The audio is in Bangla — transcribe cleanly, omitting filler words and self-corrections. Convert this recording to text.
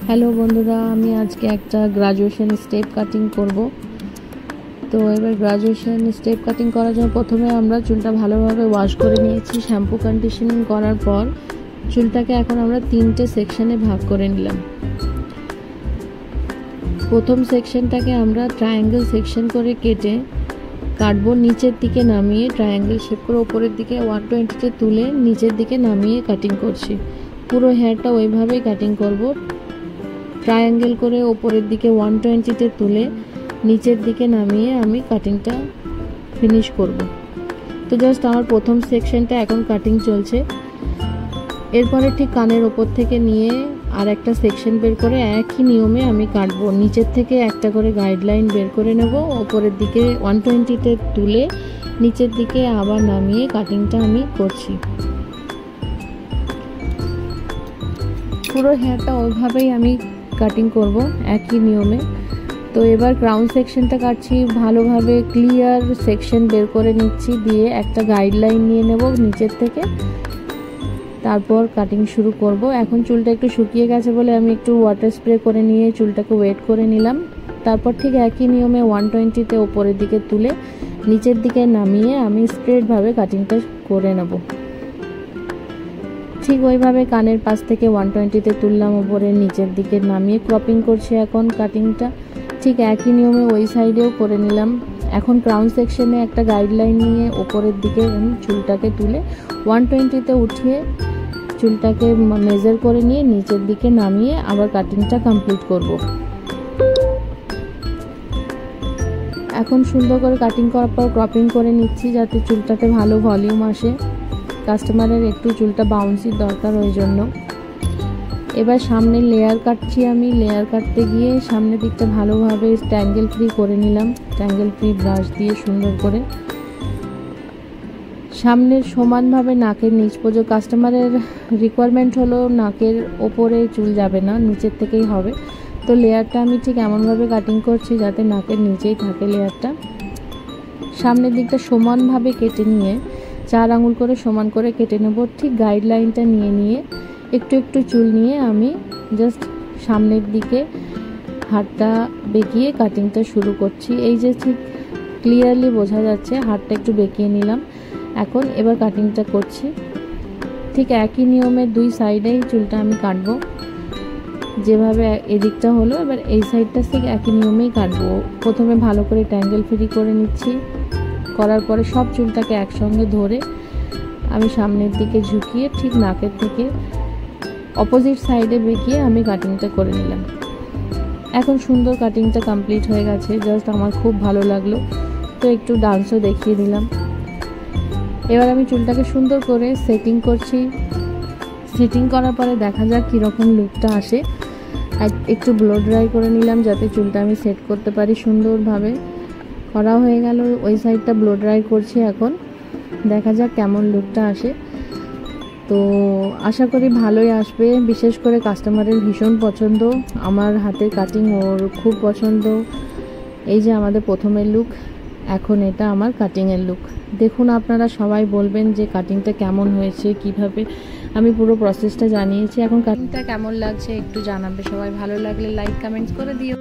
হ্যালো বন্ধুরা, আমি আজকে একটা গ্রাজুয়েশন স্টেপ কাটিং করব। তো এবার গ্রাজুয়েশন স্টেপ কাটিং করার জন্য প্রথমে আমরা চুলটা ভালোভাবে ওয়াশ করে নিয়েছি। শ্যাম্পু কন্ডিশনিং করার পর চুলটাকে এখন আমরা 3টে সেকশনে ভাগ করে নিলাম। প্রথম সেকশনটাকে আমরা ট্রায়াঙ্গেল সেকশন করে কেটে কাটবো। নিচের দিকে নামিয়ে ট্রায়াঙ্গেল শেপ করে ওপরের দিকে 120-তে তুলে নিচের দিকে নামিয়ে কাটিং করছি। পুরো হেয়ারটা ওইভাবেই কাটিং করব। ট্রায়াঙ্গেল করে ওপরের দিকে 120-তে তুলে নিচের দিকে নামিয়ে আমি কাটিংটা ফিনিশ করব। তো জাস্ট আমার প্রথম সেকশনটা এখন কাটিং চলছে। এরপরে ঠিক কানের ওপর থেকে নিয়ে আর একটা সেকশন বের করে একই নিয়মে আমি কাটবো। নিচের থেকে একটা করে গাইডলাইন বের করে নেব, ওপরের দিকে 120-তে তুলে নিচের দিকে আবার নামিয়ে কাটিংটা আমি করছি। পুরো হেয়ারটা ওইভাবেই আমি কাটিং করব একই নিয়মে। তো এবার ক্রাউন সেকশনটা কাটছি। ভালোভাবে ক্লিয়ার সেকশন বের করে নিচ্ছি, দিয়ে একটা গাইডলাইন নিয়ে নেব নিচের থেকে, তারপর কাটিং শুরু করব। এখন চুলটা একটু শুকিয়ে গেছে বলে আমি একটু ওয়াটার স্প্রে করে নিয়ে চুলটাকে ওয়েট করে নিলাম। তারপর ঠিক একই নিয়মে 120-তে ওপরের দিকে তুলে নিচের দিকে নামিয়ে আমি স্ট্রেটভাবে কাটিংটা করে নেব। ঠিক ওইভাবে কানের পাশ থেকে 120-তে তুললাম, ওপরে নিচের দিকে নামিয়ে ক্রপিং করছি এখন কাটিংটা। ঠিক একই নিয়মে ওই সাইডেও করে নিলাম। এখন ক্রাউন সেকশনে একটা গাইডলাইন নিয়ে ওপরের দিকে আমি চুলটাকে তুলে 120-তে উঠিয়ে চুলটাকে মেজার করে নিয়ে নিচের দিকে নামিয়ে আবার কাটিংটা কমপ্লিট করব। এখন সুন্দর করে কাটিং করার পর ক্রপিং করে নিচ্ছি যাতে চুলটাতে ভালো ভলিউম আসে। কাস্টমারের একটু চুলটা বাউন্সির দরকার, ওই জন্য। এবার সামনে লেয়ার কাটছি আমি। লেয়ার কাটতে গিয়ে সামনের দিকটা ভালোভাবে ট্যাঙ্গেল ফ্রি করে নিলাম, ট্যাঙ্গেল ফ্রি ব্রাশ দিয়ে সুন্দর করে। সামনের সমানভাবে নাকের নিচ পর্যন্ত, কাস্টমারের রিকোয়ারমেন্ট হলো নাকের ওপরে চুল যাবে না, নিচের থেকেই হবে। তো লেয়ারটা আমি ঠিক এমনভাবে কাটিং করছি যাতে নাকের নিচেই থাকে লেয়ারটা। সামনের দিকটা সমানভাবে কেটে নিয়ে 4 আঙুল করে সমান করে কেটে নেব। ঠিক গাইডলাইনটা নিয়ে নিয়ে একটু একটু চুল নিয়ে আমি জাস্ট সামনের দিকে হাতটা বেঁকিয়ে কাটিংটা শুরু করছি। এই যে ঠিক ক্লিয়ারলি বোঝা যাচ্ছে, হাতটা একটু বেঁকিয়ে নিলাম। এখন এবার কাটিংটা করছি। ঠিক একই নিয়মে দুই সাইডেই চুলটা আমি কাটবো। যেভাবে এদিকটা হলো, এবার এই সাইডটা ঠিক একই নিয়মেই কাটবো। প্রথমে ভালো করে ট্যাঙ্গেল ফ্রি করে নিচ্ছি। করার পরে সব চুলটাকে একসঙ্গে ধরে আমি সামনের দিকে ঝুঁকিয়ে ঠিক নাকের থেকে অপোজিট সাইডে বেঁকিয়ে আমি কাটিংটা করে নিলাম। এখন সুন্দর কাটিংটা কমপ্লিট হয়ে গেছে। জাস্ট আমার খুব ভালো লাগলো, তো একটু ডান্সও দেখিয়ে দিলাম। এবার আমি চুলটাকে সুন্দর করে সেটিং করছি। সেটিং করার পরে দেখা যাক কীরকম লুকটা আসে। একটু ব্লো ড্রাই করে নিলাম যাতে চুলটা আমি সেট করতে পারি সুন্দরভাবে। করা হয়ে গেল, ওই সাইডটা ব্লো ড্রাই করছি। এখন দেখা যাক কেমন লুকটা আসে। তো আশা করি ভালোই আসবে। বিশেষ করে কাস্টমারের ভীষণ পছন্দ, আমার হাতের কাটিং ওর খুব পছন্দ। এই যে আমাদের প্রথমের লুক, এখন এটা আমার কাটিংয়ের লুক। দেখুন, আপনারা সবাই বলবেন যে কাটিংটা কেমন হয়েছে, কিভাবে। আমি পুরো প্রসেসটা জানিয়েছি। এখন কাটিংটা কেমন লাগছে একটু জানাবে সবাই। ভালো লাগলে লাইক কমেন্টস করে দিও।